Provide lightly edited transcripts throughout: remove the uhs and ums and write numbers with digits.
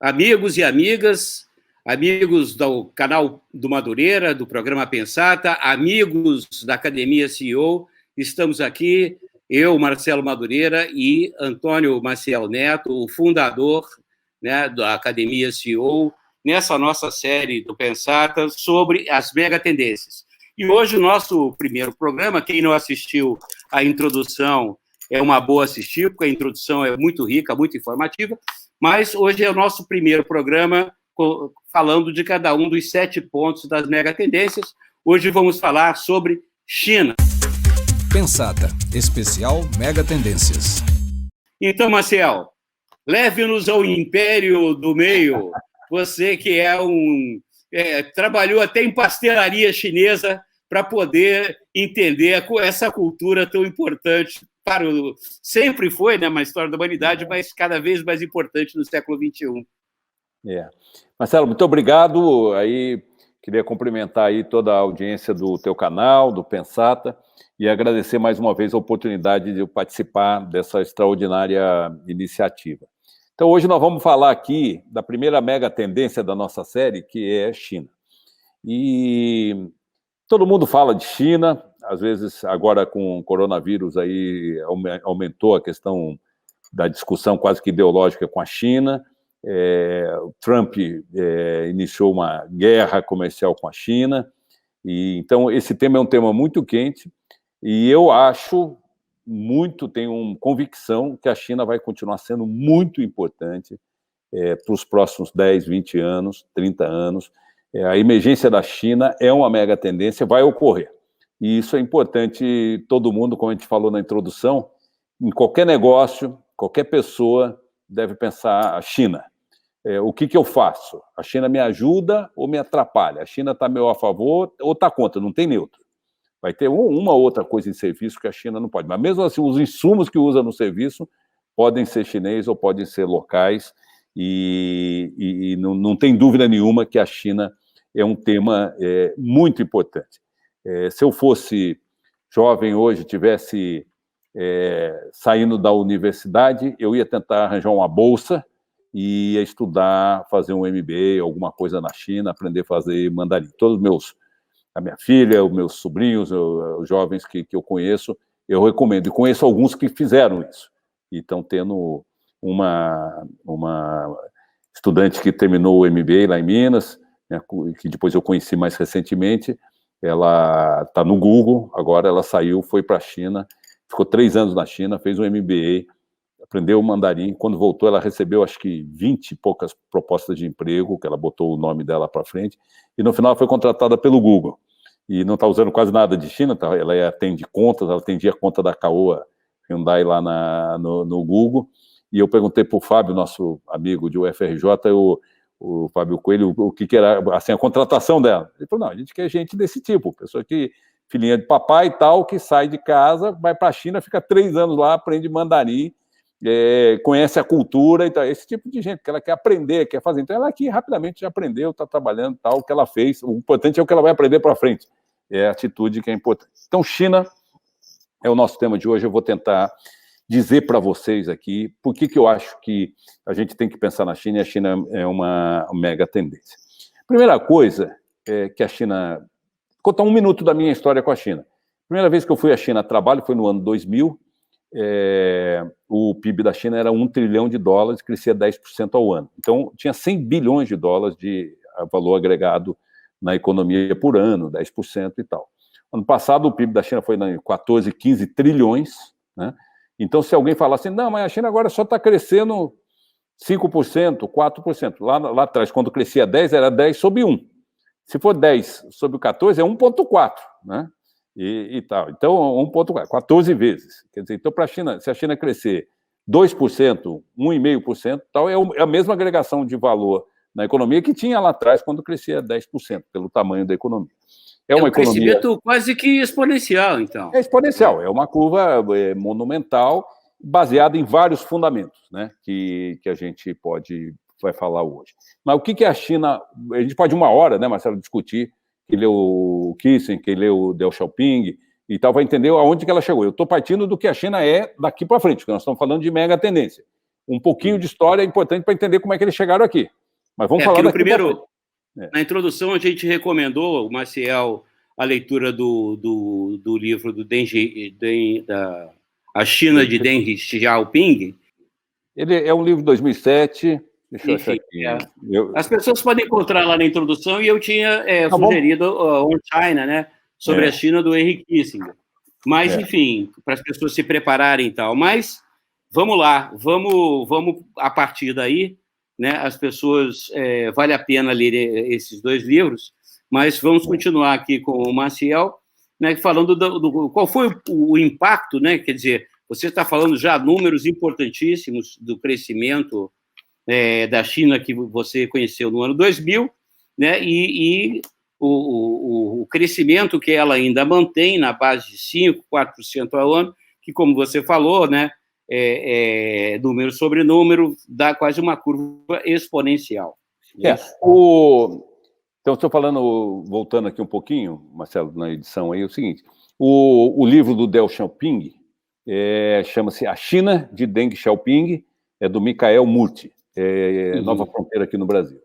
amigos e amigas, amigos do canal do Madureira, do programa Pensata, amigos da Academia CEO, estamos aqui, eu, Marcelo Madureira, e Antônio Maciel Neto, o fundador, né, da Academia CEO, nessa nossa série do Pensata sobre as megatendências. E hoje o nosso primeiro programa, quem não assistiu a introdução, é uma boa assistir, porque a introdução é muito rica, muito informativa, mas hoje é o nosso primeiro programa falando de cada um dos 7 pontos das megatendências. Hoje vamos falar sobre China. Pensata, especial Megatendências. Então, Maciel, leve-nos ao império do meio. Você que trabalhou até em pastelaria chinesa para poder entender essa cultura tão importante sempre foi, né, uma história da humanidade, mas cada vez mais importante no século XXI. Marcelo, muito obrigado. Aí queria cumprimentar aí toda a audiência do teu canal, do Pensata, e agradecer mais uma vez a oportunidade de eu participar dessa extraordinária iniciativa. Então, hoje nós vamos falar aqui da primeira mega tendência da nossa série, que é China. E todo mundo fala de China, às vezes agora com o coronavírus aí aumentou a questão da discussão quase que ideológica com a China. O Trump iniciou uma guerra comercial com a China, e então esse tema é um tema muito quente, e eu tenho convicção que a China vai continuar sendo muito importante para os próximos 10, 20 anos, 30 anos. A emergência da China é uma mega tendência, vai ocorrer. E isso é importante, todo mundo, como a gente falou na introdução, em qualquer negócio, qualquer pessoa deve pensar a China. O que eu faço? A China me ajuda ou me atrapalha? A China está a favor ou está contra? Não tem neutro. Vai ter uma outra coisa em serviço que a China não pode. Mas mesmo assim, os insumos que usa no serviço podem ser chineses ou podem ser locais, e não tem dúvida nenhuma que a China é um tema muito importante. Se eu fosse jovem hoje, tivesse saindo da universidade, eu ia tentar arranjar uma bolsa e ia estudar, fazer um MBA, alguma coisa na China, aprender a fazer mandarim. A minha filha, os meus sobrinhos, os jovens que eu conheço, eu recomendo. E conheço alguns que fizeram isso. E estão tendo uma estudante que terminou o MBA lá em Minas, né, que depois eu conheci mais recentemente. Ela está no Google, agora ela saiu, foi para a China, ficou 3 anos na China, fez um MBA, aprendeu o mandarim. Quando voltou, ela recebeu, acho que 20 e poucas propostas de emprego, que ela botou o nome dela para frente, e no final foi contratada pelo Google. E não está usando quase nada de China, ela atende contas, ela atendia a conta da Caoa Hyundai lá no Google. E eu perguntei para o Fábio, nosso amigo de UFRJ, o Fábio Coelho, o que era assim, a contratação dela. Ele falou, não, a gente quer gente desse tipo, pessoa que, filhinha de papai e tal, que sai de casa, vai para a China, fica 3 anos lá, aprende mandarim, conhece a cultura e tal, esse tipo de gente que ela quer aprender, quer fazer. Então ela aqui rapidamente já aprendeu, está trabalhando, tal, o que ela fez. O importante é o que ela vai aprender para frente. É a atitude que é importante. Então, China é o nosso tema de hoje. Eu vou tentar dizer para vocês aqui por que eu acho que a gente tem que pensar na China, e a China é uma mega tendência. Primeira coisa é que a China... Vou contar 1 minuto da minha história com a China. Primeira vez que eu fui à China a trabalho foi no ano 2000. O PIB da China era $1 trilhão, crescia 10% ao ano. Então, tinha $100 bilhões de valor agregado na economia por ano, 10% e tal. Ano passado, o PIB da China foi em 14, 15 trilhões, né? Então, se alguém falar assim, não, mas a China agora só está crescendo 5%, 4%. Lá atrás, quando crescia 10, era 10 sobre 1. Se for 10 sobre 14, é 1,4, né? E tal. Então, 1,4, 14 vezes. Quer dizer, então, para a China, se a China crescer 2%, 1,5%, tal, é a mesma agregação de valor na economia que tinha lá atrás, quando crescia 10%, pelo tamanho da economia. É um crescimento quase que exponencial, então. É exponencial, é uma curva monumental, baseada em vários fundamentos, né, que a gente vai falar hoje. Mas o que é a China? A gente pode 1 hora, né, Marcelo, discutir, quem leu o Kissinger, quem leu o Deng Xiaoping e tal, vai entender aonde que ela chegou. Eu estou partindo do que a China é daqui para frente, porque nós estamos falando de mega tendência. Um pouquinho de história é importante para entender como é que eles chegaram aqui. Mas vamos falar no primeiro, na introdução, a gente recomendou, o Maciel, a leitura do livro do A China de Deng Xiaoping. Ele é um livro de 2007. Deixa eu achar aqui. As pessoas podem encontrar lá na introdução, e eu tinha sugerido On China, né, sobre a China, do Henry Kissinger. Mas, enfim, para as pessoas se prepararem e tal. Mas, vamos lá, vamos a partir daí, né, as pessoas, vale a pena ler esses dois livros, mas vamos continuar aqui com o Maciel, né, falando qual foi o impacto, né, quer dizer, você está falando já números importantíssimos do crescimento da China que você conheceu no ano 2000, né, e o crescimento que ela ainda mantém na base de 5%, 4% ao ano, que, como você falou, né, número sobre número, dá quase uma curva exponencial. Então, estou falando, voltando aqui um pouquinho, Marcelo, na edição aí, é o seguinte, o livro do Deng Xiaoping chama-se A China de Deng Xiaoping, é do Mikhail Murthy, Nova Fronteira aqui no Brasil,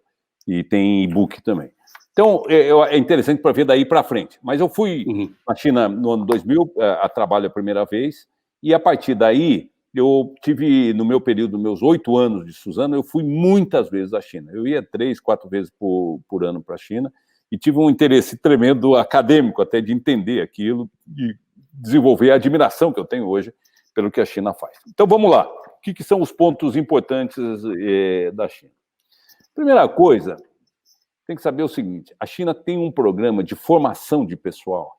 e tem e-book também. Então, é interessante para ver daí para frente, mas eu fui na China no ano 2000, a trabalho a primeira vez, e a partir daí, eu tive, no meu período, meus 8 anos de Suzano, eu fui muitas vezes à China. Eu ia 3, 4 vezes por ano para a China e tive um interesse tremendo acadêmico até de entender aquilo e desenvolver a admiração que eu tenho hoje pelo que a China faz. Então, vamos lá. O que são os pontos importantes da China? Primeira coisa, tem que saber o seguinte, a China tem um programa de formação de pessoal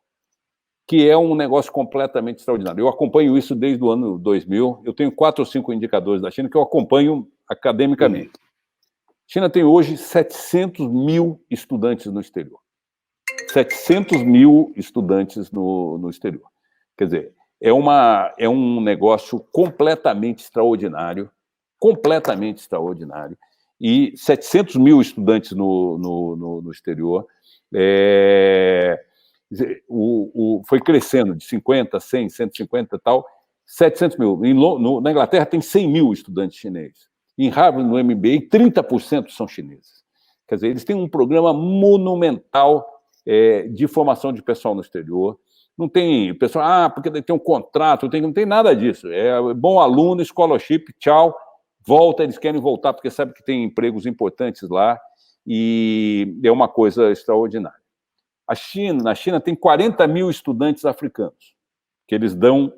que é um negócio completamente extraordinário. Eu acompanho isso desde o ano 2000, eu tenho 4 ou 5 indicadores da China que eu acompanho academicamente. A China tem hoje 700 mil estudantes no exterior. 700 mil estudantes no exterior. Quer dizer, é um negócio completamente extraordinário, e 700 mil estudantes no exterior, foi crescendo de 50, 100, 150 e tal, 700 mil. Na Inglaterra tem 100 mil estudantes chineses. Em Harvard, no MBA, 30% são chineses. Quer dizer, eles têm um programa monumental de formação de pessoal no exterior. Não tem pessoal, porque tem um contrato, não tem nada disso. É bom aluno, scholarship, tchau, volta, eles querem voltar porque sabem que tem empregos importantes lá e é uma coisa extraordinária. Na China tem 40 mil estudantes africanos, que eles dão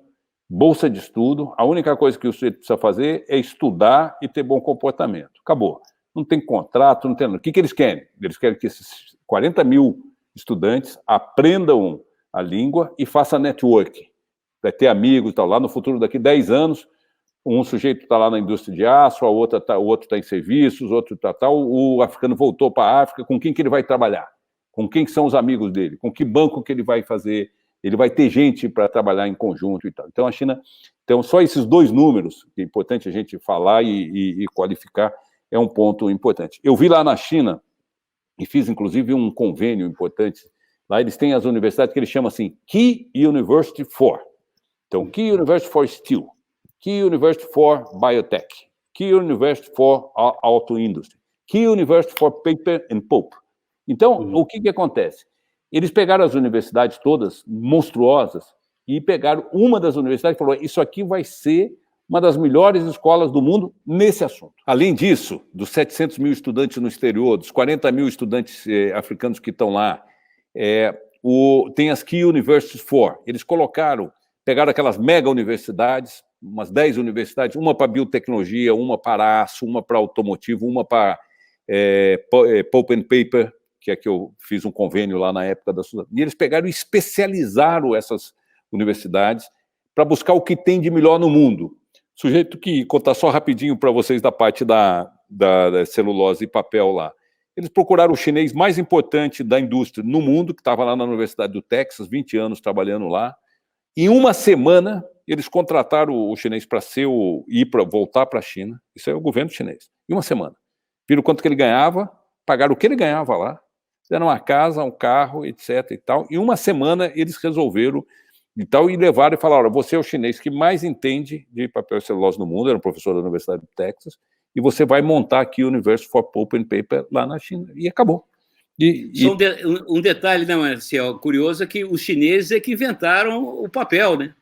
bolsa de estudo. A única coisa que o sujeito precisa fazer é estudar e ter bom comportamento. Acabou. Não tem contrato, não tem nada. O que eles querem? Eles querem que esses 40 mil estudantes aprendam a língua e façam network. Vai ter amigos e tal. Lá no futuro, daqui 10 anos, um sujeito está lá na indústria de aço, o outro está em serviços, outro está tal. O africano voltou para a África. Com quem que ele vai trabalhar? Com quem são os amigos dele, com que banco que ele vai fazer, ele vai ter gente para trabalhar em conjunto e tal. Então, a China, só esses 2 números, que é importante a gente falar e qualificar, é um ponto importante. Eu vi lá na China, e fiz, inclusive, um convênio importante, lá eles têm as universidades que eles chamam assim, Key University for. Então, Key University for Steel, Key University for Biotech, Key University for Auto Industry, Key University for Paper and Pulp. Então, o que acontece? Eles pegaram as universidades todas monstruosas e pegaram uma das universidades e falaram, isso aqui vai ser uma das melhores escolas do mundo nesse assunto. Além disso, dos 700 mil estudantes no exterior, dos 40 mil estudantes africanos que estão lá, tem as Key Universities for. Eles pegaram aquelas mega universidades, umas 10 universidades, uma para biotecnologia, uma para aço, uma para automotivo, uma para pulp and paper, que é que eu fiz um convênio lá na época da Suzano. E eles pegaram e especializaram essas universidades para buscar o que tem de melhor no mundo. Sujeito que, contar só rapidinho para vocês da parte da celulose e papel lá. Eles procuraram o chinês mais importante da indústria no mundo, que estava lá na Universidade do Texas, 20 anos trabalhando lá. Em uma semana, eles contrataram o chinês para voltar para a China. Isso é o governo chinês. Em uma semana. Viram quanto que ele ganhava, pagaram o que ele ganhava lá, deram uma casa, um carro, etc. e tal. Em uma semana, eles resolveram e tal, e levaram e falaram: você é o chinês que mais entende de papel e celulose no mundo, era um professor da Universidade do Texas, e você vai montar aqui o Universo for Pulp and Paper lá na China. E acabou. Só um detalhe, né, Marcel, curioso, é que os chineses é que inventaram o papel, né?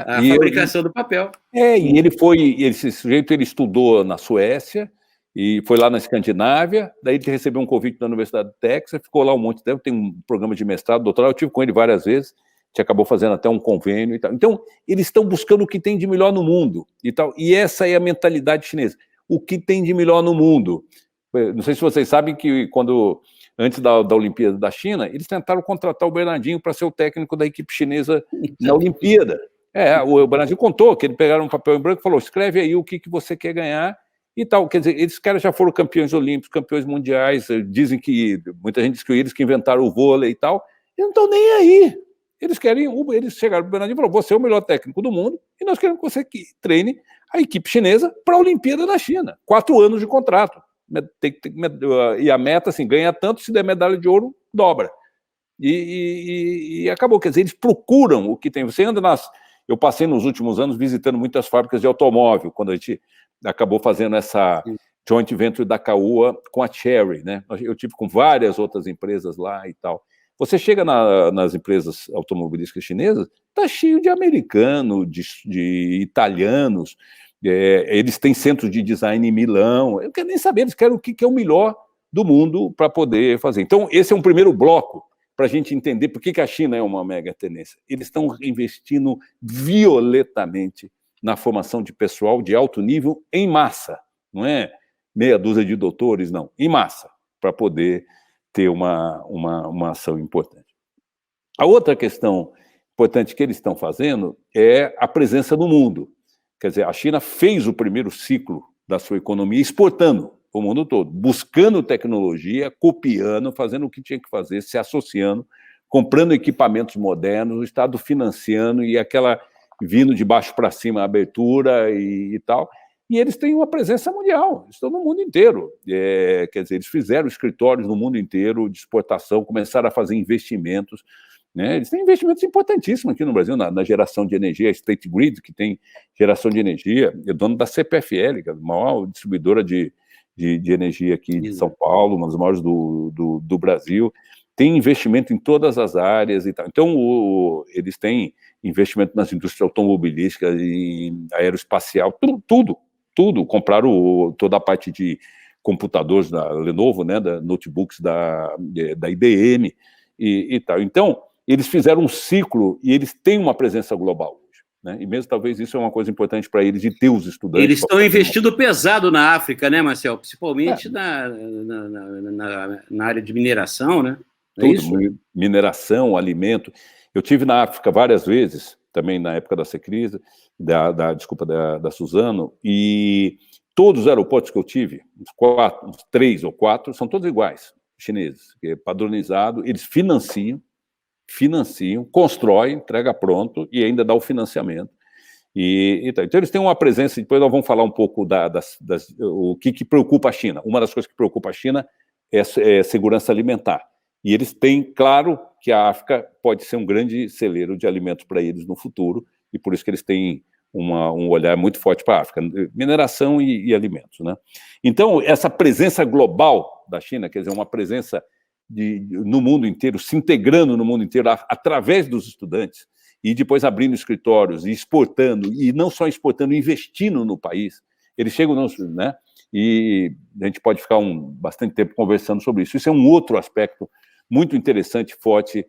A fabricação do papel. E esse sujeito ele estudou na Suécia, e foi lá na Escandinávia, daí ele recebeu um convite da Universidade do Texas, ficou lá um monte de tempo, tem um programa de mestrado, doutorado, eu tive com ele várias vezes, que acabou fazendo até um convênio e tal. Então, eles estão buscando o que tem de melhor no mundo e tal, e essa é a mentalidade chinesa, o que tem de melhor no mundo. Não sei se vocês sabem que antes da Olimpíada da China, eles tentaram contratar o Bernardinho para ser o técnico da equipe chinesa na Olimpíada. O Bernardinho contou que eles pegaram um papel em branco e falou: escreve aí o que você quer ganhar e tal. Quer dizer, esses caras já foram campeões olímpicos, campeões mundiais, dizem que, muita gente diz que eles que inventaram o vôlei e tal, e não estão nem aí. Eles chegaram para o Bernardinho e falaram: você é o melhor técnico do mundo e nós queremos que você treine a equipe chinesa para a Olimpíada da China. 4 anos de contrato. E a meta, assim, ganha tanto, se der medalha de ouro, dobra. E acabou. Quer dizer, eles procuram o que tem. Você anda Eu passei nos últimos anos visitando muitas fábricas de automóvel, quando a gente acabou fazendo essa joint venture da Caoa com a Chery, né? Eu tive com várias outras empresas lá e tal. Você chega nas empresas automobilísticas chinesas, está cheio de americanos, de italianos, eles têm centros de design em Milão, eu não quero nem saber, eles querem o que é o melhor do mundo para poder fazer. Então, esse é um primeiro bloco para a gente entender por que a China é uma mega tendência. Eles estão investindo violentamente na formação de pessoal de alto nível em massa, não é meia dúzia de doutores, não, em massa, para poder ter uma ação importante. A outra questão importante que eles estão fazendo é a presença no mundo. Quer dizer, a China fez o primeiro ciclo da sua economia exportando para o mundo todo, buscando tecnologia, copiando, fazendo o que tinha que fazer, se associando, comprando equipamentos modernos, o Estado financiando e aquela vindo de baixo para cima a abertura e tal. E eles têm uma presença mundial, estão no mundo inteiro. Quer dizer, eles fizeram escritórios no mundo inteiro de exportação, começaram a fazer investimentos, né? Eles têm investimentos importantíssimos aqui no Brasil, na geração de energia, a State Grid, que tem geração de energia, é dono da CPFL, que é a maior distribuidora de energia aqui de São Paulo, uma das maiores do Brasil, tem investimento em todas as áreas e tal. Então, eles têm investimento nas indústrias automobilísticas e aeroespacial, tudo. Compraram toda a parte de computadores da Lenovo, né, da notebooks da IBM e tal. Então, eles fizeram um ciclo e eles têm uma presença global hoje, né? E mesmo talvez isso é uma coisa importante para eles, de ter os estudantes. Eles estão investindo pesado na África, né, Marcel? Principalmente na área de mineração, né? Tudo, isso? Mineração, alimento. Eu tive na África várias vezes, também na época da Secrisa, da Suzano, e todos os aeroportos que eu tive, uns 3 ou 4, são todos iguais, chineses, que é padronizado, eles financiam, constroem, entrega pronto e ainda dá o financiamento. Então, eles têm uma presença, depois nós vamos falar um pouco o que preocupa a China. Uma das coisas que preocupa a China é segurança alimentar. E eles têm, claro, que a África pode ser um grande celeiro de alimentos para eles no futuro, e por isso que eles têm um olhar muito forte para a África, mineração e alimentos, né? Então, essa presença global da China, quer dizer, uma presença no mundo inteiro, se integrando no mundo inteiro, através dos estudantes, e depois abrindo escritórios, e exportando, e não só exportando, investindo no país. Eles chegam, né? E a gente pode ficar bastante tempo conversando sobre isso. Isso é um outro aspecto muito interessante, forte,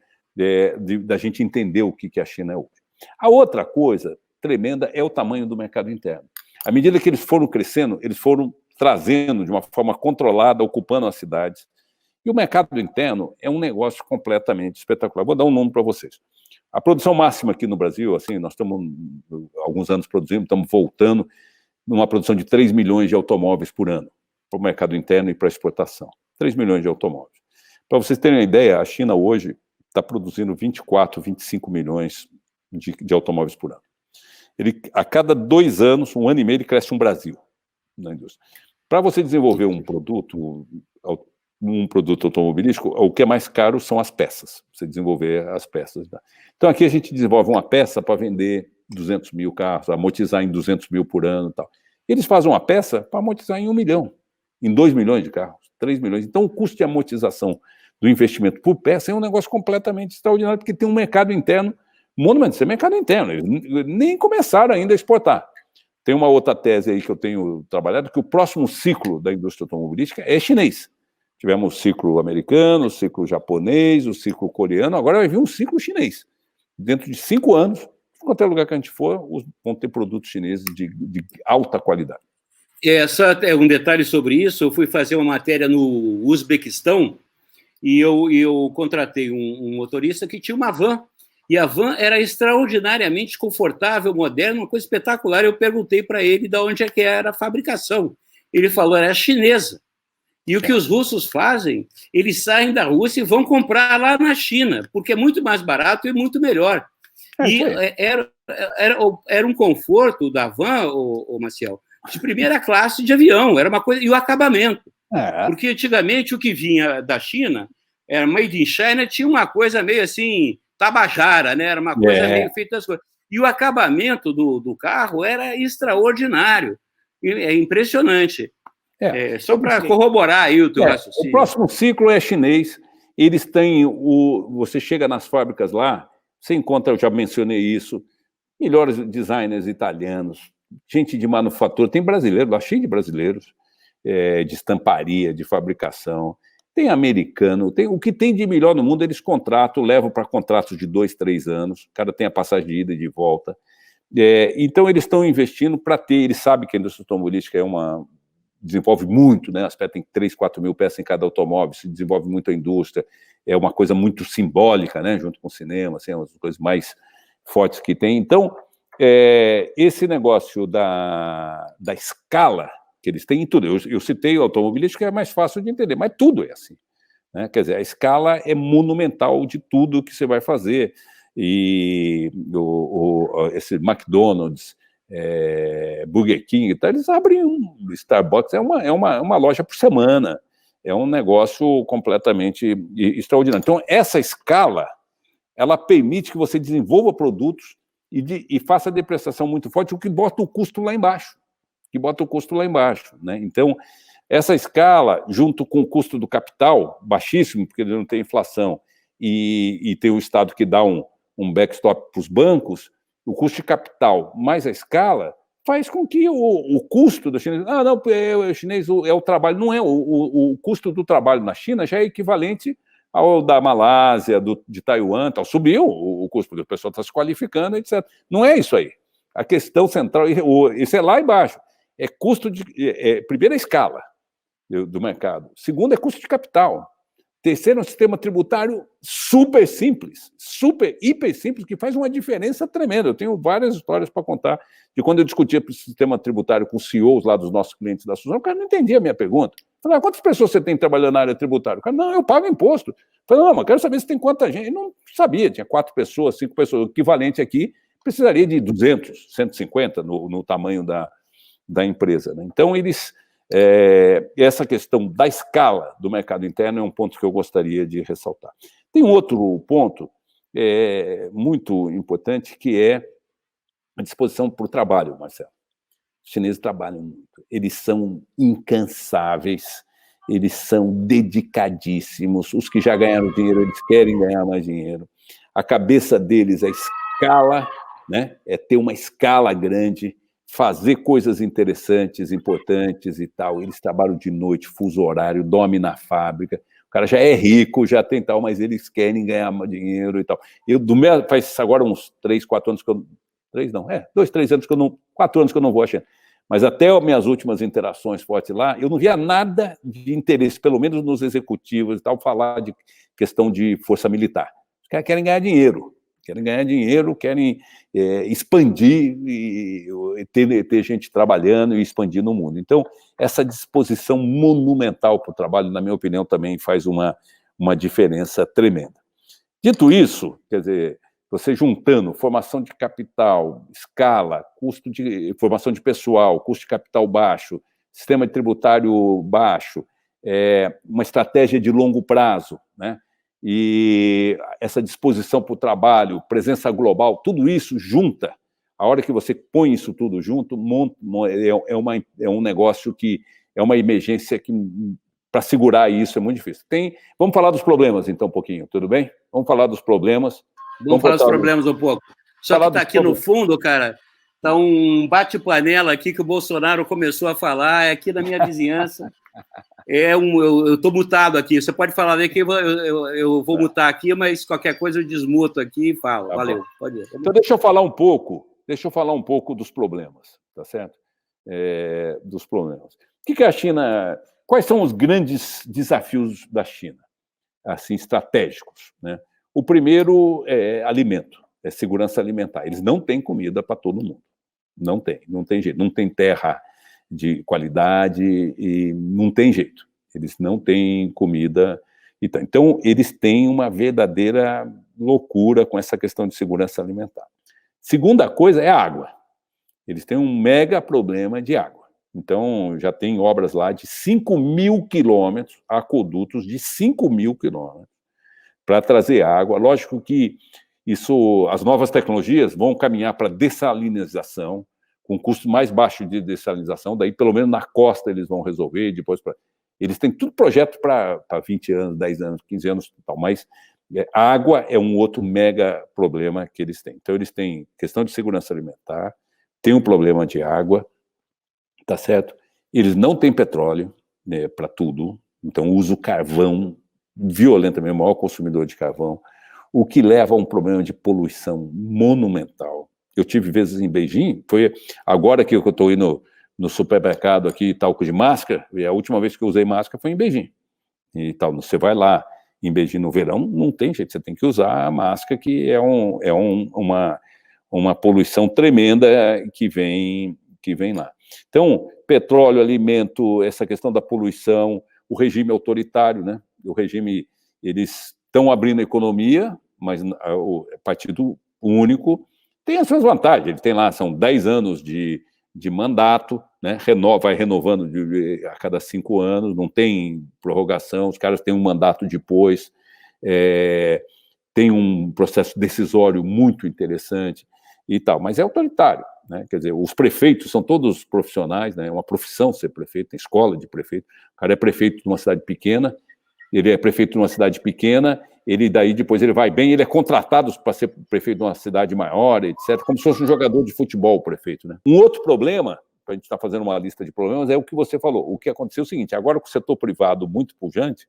da gente entender o que a China é hoje. A outra coisa tremenda é o tamanho do mercado interno. À medida que eles foram crescendo, eles foram trazendo de uma forma controlada, ocupando as cidades. E o mercado interno é um negócio completamente espetacular. Vou dar um número para vocês. A produção máxima aqui no Brasil, assim, nós estamos há alguns anos produzindo, estamos voltando numa produção de 3 milhões de automóveis por ano, para o mercado interno e para a exportação. 3 milhões de automóveis. Para vocês terem uma ideia, a China hoje está produzindo 24, 25 milhões de automóveis por ano. A cada 2 anos, 1 ano e meio, ele cresce um Brasil na indústria. Para você desenvolver um produto um produto automobilístico, o que é mais caro são as peças, você desenvolver as peças. Tá? Então, aqui a gente desenvolve uma peça para vender 200 mil carros, amortizar em 200 mil por ano e tal. Eles fazem uma peça para amortizar em 1 milhão, em 2 milhões de carros, 3 milhões. Então, o custo de amortização do investimento por peça é um negócio completamente extraordinário, porque tem um mercado interno monumental. Isso é mercado interno, eles nem começaram ainda a exportar. Tem uma outra tese aí que eu tenho trabalhado, que o próximo ciclo da indústria automobilística é chinês. Tivemos o ciclo americano, o ciclo japonês, o ciclo coreano, agora vai vir um ciclo chinês. Dentro de 5 anos, em qualquer lugar que a gente for, vão ter produtos chineses de alta qualidade. Só um detalhe sobre isso, eu fui fazer uma matéria no Uzbequistão e eu contratei um motorista que tinha uma van, e a van era extraordinariamente confortável, moderna, uma coisa espetacular. Eu perguntei para ele de onde é que era a fabricação. Ele falou, era chinesa. E o que os russos fazem, eles saem da Rússia e vão comprar lá na China, porque é muito mais barato e muito melhor. E era um conforto da van, Maciel, de primeira classe de avião, era uma coisa, e o acabamento. Porque antigamente o que vinha da China, era made in China, tinha uma coisa meio assim, tabajara, né? Era uma coisa meio feita das coisas. E o acabamento do carro era extraordinário, é impressionante. Só para corroborar aí o teu raciocínio. O próximo ciclo é chinês, eles têm você chega nas fábricas lá, você encontra, eu já mencionei isso, melhores designers italianos, gente de manufatura, tem brasileiro, lá cheio de brasileiros, de estamparia, de fabricação, tem americano, tem o que tem de melhor no mundo, eles contratam, levam para contratos de 2, 3 anos, o cara tem a passagem de ida e de volta. Então, eles estão investindo para ter, eles sabem que a indústria automobilística desenvolve muito, né? As peças tem 3, 4 mil peças em cada automóvel, se desenvolve muito a indústria, é uma coisa muito simbólica, né? Junto com o cinema, assim, uma das coisas mais fortes que tem. Então, esse negócio da escala que eles têm em tudo, eu citei o automobilístico, que é mais fácil de entender, mas tudo é assim, né? Quer dizer, a escala é monumental de tudo que você vai fazer, e esse McDonald's, Burger King, então, eles abrem Starbucks, é uma loja por semana, é um negócio completamente extraordinário. Então, essa escala, ela permite que você desenvolva produtos e faça depreciação muito forte, o que bota o custo lá embaixo, né? Então, essa escala, junto com o custo do capital, baixíssimo, porque ele não tem inflação, e tem o Estado que dá um backstop para os bancos, o custo de capital mais a escala faz com que o custo do chinês... não, o chinês é o trabalho. Não é. O custo do trabalho na China já é equivalente ao da Malásia, de Taiwan, tal. Subiu o custo, porque o pessoal está se qualificando, etc. Não é isso aí. A questão central, isso é lá embaixo, é custo de... primeiro, a escala do mercado. Segundo, é custo de capital. Terceiro, é um sistema tributário super simples, hiper simples, que faz uma diferença tremenda. Eu tenho várias histórias para contar de quando eu discutia o sistema tributário com os CEOs lá dos nossos clientes da Suzano, o cara não entendia a minha pergunta. Eu falei, quantas pessoas você tem trabalhando na área tributária? O cara, não, eu pago imposto. Eu falei, não, mas quero saber se tem quanta gente. Eu não sabia, tinha 4 pessoas, 5 pessoas. O equivalente aqui precisaria de 200, 150 no tamanho da empresa, né? Então, essa questão da escala do mercado interno é um ponto que eu gostaria de ressaltar. Tem um outro ponto muito importante, que é a disposição para o trabalho, Marcelo. Os chineses trabalham muito, eles são incansáveis, eles são dedicadíssimos, os que já ganharam dinheiro, eles querem ganhar mais dinheiro. A cabeça deles é escala, né? É ter uma escala grande, fazer coisas interessantes, importantes e tal. Eles trabalham de noite, fuso horário, dormem na fábrica. O cara já é rico, já tem tal, mas eles querem ganhar dinheiro e tal. Faz agora uns 3, 4 anos que eu... 3 não, 2, 3 anos que eu não... 4 anos que eu não vou à China. Mas até as minhas últimas interações fortes lá, eu não via nada de interesse, pelo menos nos executivos e tal, falar de questão de força militar. Os caras querem ganhar dinheiro, querem expandir e ter gente trabalhando e expandir no mundo. Então, essa disposição monumental para o trabalho, na minha opinião, também faz uma diferença tremenda. Dito isso, quer dizer, você juntando formação de capital, escala, custo de formação de pessoal, custo de capital baixo, sistema tributário baixo, uma estratégia de longo prazo, né? E essa disposição para o trabalho, presença global, tudo isso junta. A hora que você põe isso tudo junto, é um negócio que é uma emergência que, para segurar isso, é muito difícil. Vamos falar dos problemas, então, um pouquinho, tudo bem? Vamos falar dos problemas. Vamos falar dos problemas um pouco. Só que está aqui no fundo, cara, está bate-panela aqui que o Bolsonaro começou a falar, é aqui na minha vizinhança. Eu estou mutado aqui. Você pode falar aqui, eu vou mutar aqui, mas qualquer coisa eu desmuto aqui e falo. Tá, valeu. Pode ir. Então, deixa eu falar um pouco dos problemas, tá certo? Dos problemas. O que a China... Quais são os grandes desafios da China, assim, estratégicos, né? O primeiro é alimento, é segurança alimentar. Eles não têm comida para todo mundo. Não tem jeito. Não tem terra de qualidade e não tem jeito. Eles não têm comida. Então, eles têm uma verdadeira loucura com essa questão de segurança alimentar. Segunda coisa é a água. Eles têm um mega problema de água. Então, já tem obras lá de 5.000 quilômetros, aquedutos de 5.000 quilômetros, para trazer água. Lógico que as novas tecnologias vão caminhar para dessalinização, com custo mais baixo de dessalinização, daí pelo menos na costa eles vão resolver, eles têm tudo projeto para 20 anos, 10 anos, 15 anos e tal, mas a água é um outro mega problema que eles têm. Então eles têm questão de segurança alimentar, tem um problema de água, tá certo? Eles não têm petróleo, né, para tudo, então usam carvão violentamente, o maior consumidor de carvão, o que leva a um problema de poluição monumental. Eu tive vezes em Beijing, foi agora que eu estou indo no supermercado aqui, talco de máscara, e a última vez que eu usei máscara foi em Beijing. E tal, você vai lá em Beijing no verão, não tem jeito, você tem que usar a máscara, que é uma poluição tremenda que vem lá. Então, petróleo, alimento, essa questão da poluição, o regime autoritário, né? O regime, eles estão abrindo a economia, mas o partido único tem as suas vantagens. Ele tem lá, são 10 anos de mandato, né? Vai renovando a cada 5 anos, não tem prorrogação, os caras têm um mandato depois, tem um processo decisório muito interessante e tal, mas é autoritário, né? Quer dizer, os prefeitos são todos profissionais, né? É uma profissão ser prefeito, tem escola de prefeito, o cara é prefeito de uma cidade pequena, ele daí depois ele vai bem, ele é contratado para ser prefeito de uma cidade maior, etc., como se fosse um jogador de futebol, o prefeito, né? Um outro problema, para a gente estar fazendo uma lista de problemas, é o que você falou. O que aconteceu é o seguinte, agora com o setor privado muito pujante,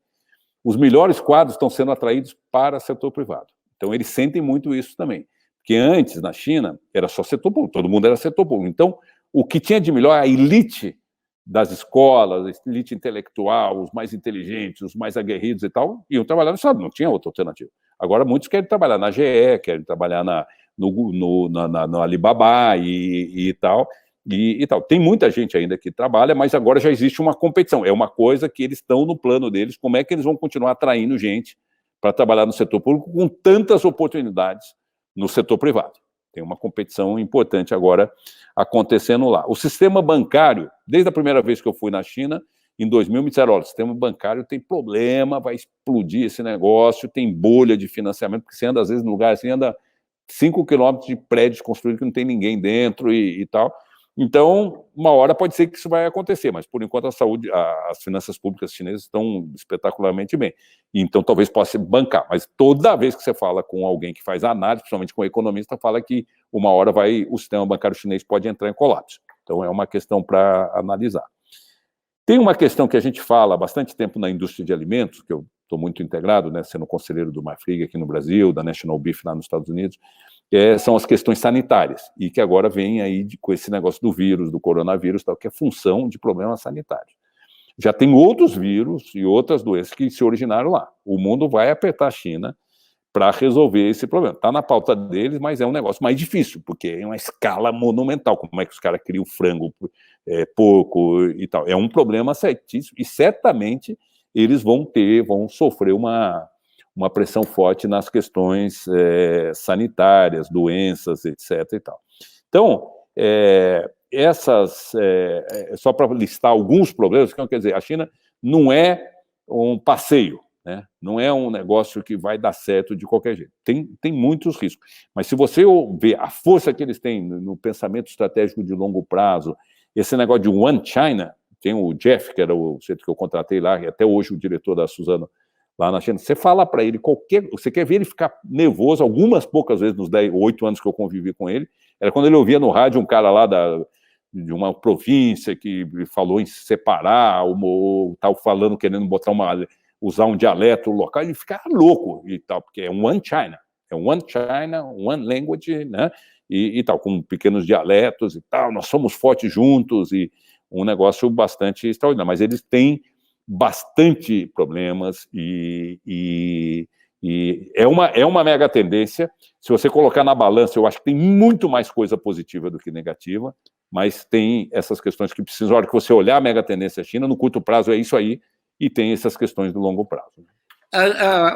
os melhores quadros estão sendo atraídos para o setor privado. Então, eles sentem muito isso também. Porque antes, na China, era só setor público, todo mundo era setor público. Então, o que tinha de melhor, a elite das escolas, a elite intelectual, os mais inteligentes, os mais aguerridos e tal, iam trabalhar no Estado, não tinha outra alternativa. Agora, muitos querem trabalhar na GE, querem trabalhar no Alibaba e tal. Tem muita gente ainda que trabalha, mas agora já existe uma competição. É uma coisa que eles estão no plano deles, como é que eles vão continuar atraindo gente para trabalhar no setor público com tantas oportunidades no setor privado. Tem uma competição importante agora acontecendo lá. O sistema bancário, desde a primeira vez que eu fui na China, em 2000, me disseram, olha, o sistema bancário tem problema, vai explodir esse negócio, tem bolha de financiamento, porque você anda, às vezes, no lugar assim, anda 5 quilômetros de prédios construídos que não tem ninguém dentro e tal. Então, uma hora pode ser que isso vai acontecer, mas, por enquanto, as finanças públicas chinesas estão espetacularmente bem. Então, talvez possa bancar. Mas toda vez que você fala com alguém que faz análise, principalmente com um economista, fala que uma hora o sistema bancário chinês pode entrar em colapso. Então, é uma questão para analisar. Tem uma questão que a gente fala há bastante tempo na indústria de alimentos, que eu estou muito integrado, né, sendo conselheiro do Marfrig aqui no Brasil, da National Beef lá nos Estados Unidos, são as questões sanitárias, e que agora vem aí com esse negócio do vírus, do coronavírus, tal, que é função de problemas sanitários. Já tem outros vírus e outras doenças que se originaram lá. O mundo vai apertar a China para resolver esse problema. Está na pauta deles, mas é um negócio mais difícil, porque é uma escala monumental. Como é que os caras criam frango, porco e tal? É um problema certíssimo, e certamente eles vão sofrer uma pressão forte nas questões sanitárias, doenças, etc. e tal. Então, só para listar alguns problemas, quer dizer, a China não é um passeio, né? Não é um negócio que vai dar certo de qualquer jeito. Tem muitos riscos. Mas se você ver a força que eles têm no pensamento estratégico de longo prazo, esse negócio de One China, tem o Jeff, que era o centro que eu contratei lá, e até hoje o diretor da Suzano lá na China, você fala para ele você quer ver ele ficar nervoso, algumas poucas vezes nos 8 anos que eu convivi com ele, era quando ele ouvia no rádio um cara lá de uma província que falou em separar, ou tal, falando, querendo usar um dialeto local, ele ficava louco e tal, porque é One China, One Language, né? E tal, com pequenos dialetos e tal, nós somos fortes juntos, e um negócio bastante extraordinário, mas eles têm bastante problemas e é uma mega tendência. Se você colocar na balança, eu acho que tem muito mais coisa positiva do que negativa, mas tem essas questões que precisam, na hora que você olhar a mega tendência China, no curto prazo é isso aí, e tem essas questões do longo prazo.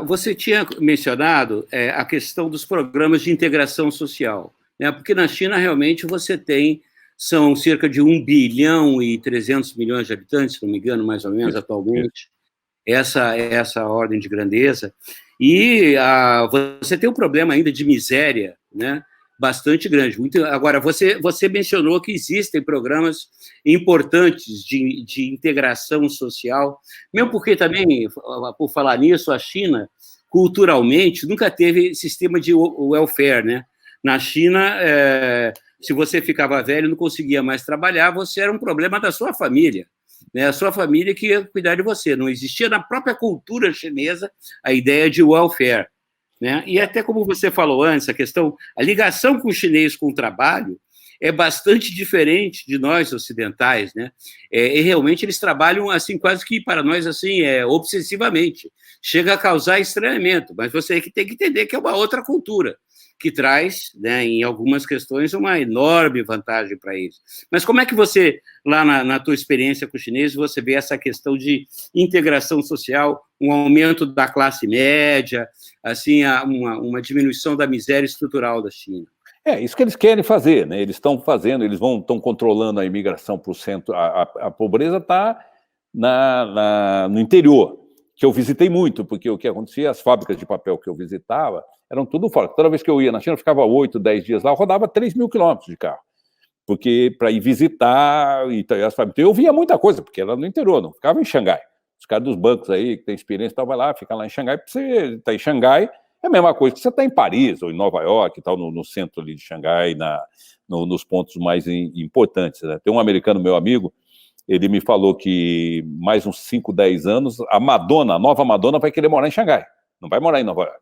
Você tinha mencionado a questão dos programas de integração social, né? Porque na China realmente são cerca de 1 bilhão e 300 milhões de habitantes, se não me engano, mais ou menos, atualmente, essa ordem de grandeza, e você tem um problema ainda de miséria, né, bastante grande. Agora, você mencionou que existem programas importantes de integração social, mesmo porque também, por falar nisso, a China, culturalmente, nunca teve sistema de welfare, né? Na China, se você ficava velho e não conseguia mais trabalhar, você era um problema da sua família, né? A sua família que ia cuidar de você. Não existia na própria cultura chinesa a ideia de welfare, né? E até como você falou antes, a ligação com o chinês com o trabalho é bastante diferente de nós ocidentais, né? E realmente eles trabalham assim, quase que para nós assim, obsessivamente. Chega a causar estranhamento, mas você tem que entender que é uma outra cultura, que traz, né, em algumas questões, uma enorme vantagem para eles. Mas como é que você, lá na tua experiência com o chinês, você vê essa questão de integração social, um aumento da classe média, assim, uma diminuição da miséria estrutural da China? Isso que eles querem fazer, né? Eles estão fazendo, estão controlando a imigração para o centro. A pobreza está no interior, que eu visitei muito, porque o que acontecia, as fábricas de papel que eu visitava, eram tudo fora. Toda vez que eu ia na China, eu ficava 8, 10 dias lá, eu rodava 3.000 quilômetros de carro, porque para ir visitar, então eu via muita coisa, porque era no interior, não ficava em Xangai. Os caras dos bancos aí, que tem experiência, vai lá, fica lá em Xangai, porque você está em Xangai, é a mesma coisa que você está em Paris, ou em Nova York, e tal, no centro ali de Xangai, nos pontos mais importantes, né? Tem um americano, meu amigo, ele me falou que mais uns 5, 10 anos, a nova Madonna vai querer morar em Xangai, não vai morar em Nova York.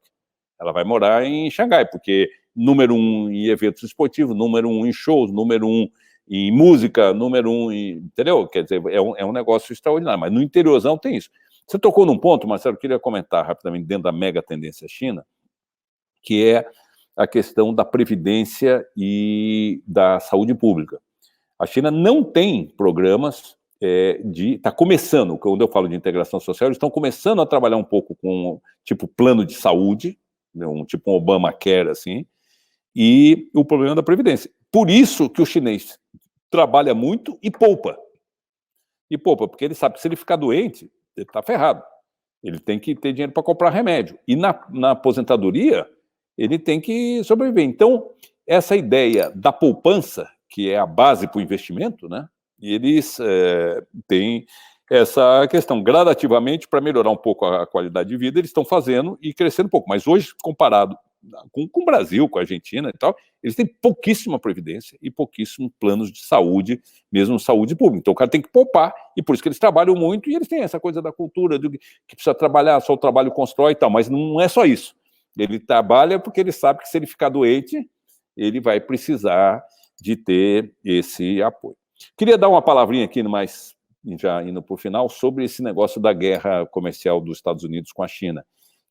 Ela vai morar em Xangai, porque número 1 em eventos esportivos, número 1 em shows, número 1 em música, número 1 em... Entendeu? Quer dizer, é um negócio extraordinário, mas no interiorzão tem isso. Você tocou num ponto, Marcelo, eu queria comentar rapidamente dentro da mega tendência China, que é a questão da previdência e da saúde pública. A China não tem programas está começando, quando eu falo de integração social, eles estão começando a trabalhar um pouco com tipo plano de saúde, tipo um Obamacare, assim, e o problema da previdência. Por isso que o chinês trabalha muito e poupa. Porque ele sabe que se ele ficar doente, ele está ferrado. Ele tem que ter dinheiro para comprar remédio. E na aposentadoria, ele tem que sobreviver. Então, essa ideia da poupança, que é a base para o investimento, né? E eles têm essa questão gradativamente para melhorar um pouco a qualidade de vida, eles estão fazendo e crescendo um pouco. Mas hoje, comparado com o Brasil, com a Argentina e tal, eles têm pouquíssima previdência e pouquíssimos planos de saúde, mesmo saúde pública. Então o cara tem que poupar, e por isso que eles trabalham muito, e eles têm essa coisa da cultura, que precisa trabalhar, só o trabalho constrói e tal, mas não é só isso. Ele trabalha porque ele sabe que se ele ficar doente, ele vai precisar de ter esse apoio. Queria dar uma palavrinha aqui, mais já indo para o final, sobre esse negócio da guerra comercial dos Estados Unidos com a China,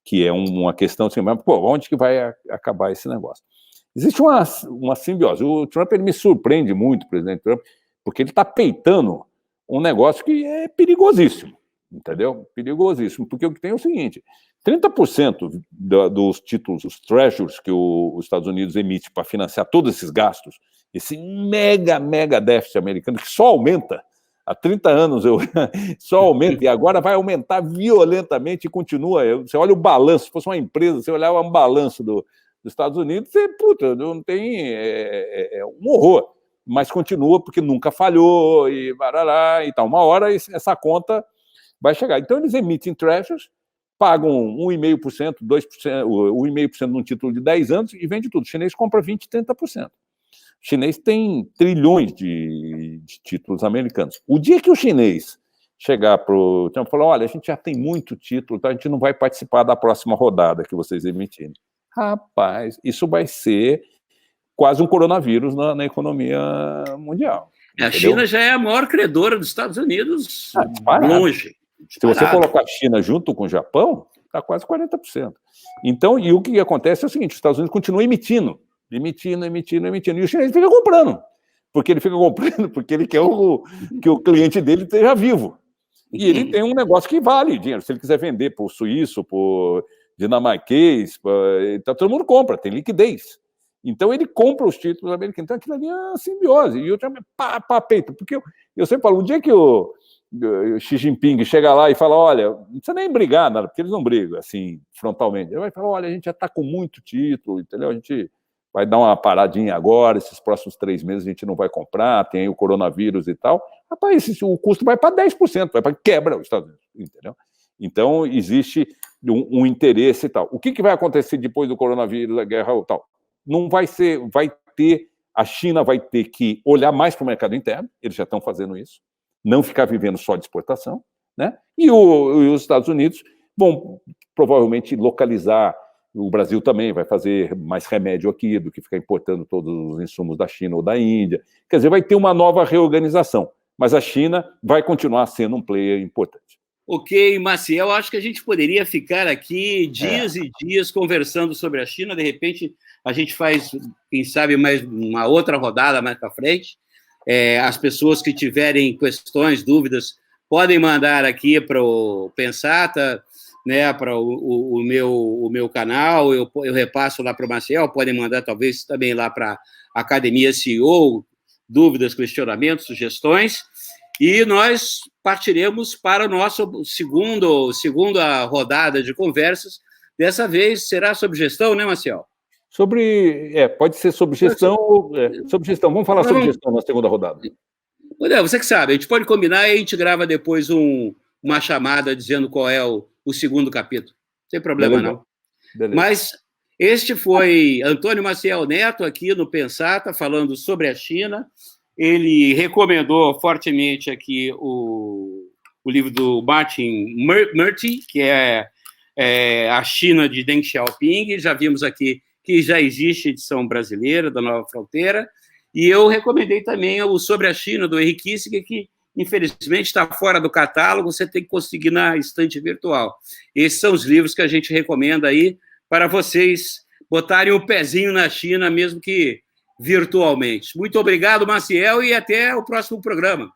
que é uma questão assim, mas, onde que vai acabar esse negócio? Existe uma simbiose. O Trump, ele me surpreende muito, o presidente Trump, porque ele está peitando um negócio que é perigosíssimo, entendeu? Perigosíssimo, porque o que tem é o seguinte, 30% dos títulos, os treasuries que os Estados Unidos emite para financiar todos esses gastos, esse mega déficit americano que só aumenta Há 30 anos eu só aumenta, e agora vai aumentar violentamente e continua. Você olha o balanço, se fosse uma empresa, você olhava um balanço dos Estados Unidos, você, puta, não tem... É um horror. Mas continua, porque nunca falhou, e barará, e tal. Uma hora essa conta vai chegar. Então, eles emitem treasuries, pagam 1,5%, 2%, 1,5% num título de 10 anos e vende tudo. O chinês compra 20%, 30%. O chinês tem trilhões de títulos americanos. O dia que o chinês chegar para o Trump e falar, olha, a gente já tem muito título, tá? A gente não vai participar da próxima rodada que vocês emitirem. Rapaz, isso vai ser quase um coronavírus na economia mundial. A China já é a maior credora dos Estados Unidos, longe. Se você colocar a China junto com o Japão, está quase 40%. Então, e o que acontece é o seguinte, os Estados Unidos continuam emitindo, e o chinês fica comprando. Porque ele fica comprando, porque ele quer que o cliente dele esteja vivo. E ele tem um negócio que vale dinheiro. Se ele quiser vender para o suíço, para o dinamarquês, então todo mundo compra, tem liquidez. Então ele compra os títulos americanos. Então aquilo ali é uma simbiose. E eu também, peito. Porque eu sempre falo, um dia que o Xi Jinping chega lá e fala, olha, não precisa nem brigar, nada, porque eles não brigam assim, frontalmente. Ele vai falar, olha, a gente já está com muito título, entendeu? A gente vai dar uma paradinha agora, esses próximos 3 meses a gente não vai comprar, tem aí o coronavírus e tal. Rapaz, o custo vai para 10%, vai para quebra os Estados Unidos, entendeu? Então, existe um interesse e tal. O que vai acontecer depois do coronavírus, da guerra e tal? Não vai ser, a China vai ter que olhar mais para o mercado interno, eles já estão fazendo isso, não ficar vivendo só de exportação, né? E os Estados Unidos vão provavelmente localizar, o Brasil também vai fazer mais remédio aqui do que ficar importando todos os insumos da China ou da Índia. Quer dizer, vai ter uma nova reorganização, mas a China vai continuar sendo um player importante. Ok, Maciel, acho que a gente poderia ficar aqui dias e dias conversando sobre a China, de repente a gente faz, quem sabe, mais uma outra rodada mais para frente. As pessoas que tiverem questões, dúvidas, podem mandar aqui para o Pensata, né, para o meu canal, eu repasso lá para o Maciel, podem mandar talvez também lá para a Academia CEO, dúvidas, questionamentos, sugestões, e nós partiremos para o nosso segunda rodada de conversas. Dessa vez será sobre gestão, né, Maciel? Pode ser sobre gestão. Sobre gestão. Vamos falar sobre gestão na segunda rodada. Você que sabe, a gente pode combinar e a gente grava depois uma chamada dizendo qual é o segundo capítulo. Sem problema, beleza. Não. Beleza. Mas este foi Antônio Maciel Neto, aqui no Pensata, falando sobre a China. Ele recomendou fortemente aqui o livro do Martin Murty, que é A China de Deng Xiaoping. Já vimos aqui que já existe edição brasileira da Nova Fronteira. E eu recomendei também o Sobre a China, do Henry Kissinger, que infelizmente está fora do catálogo, você tem que conseguir na estante virtual. Esses são os livros que a gente recomenda aí para vocês botarem o pezinho na China, mesmo que virtualmente. Muito obrigado, Maciel, e até o próximo programa.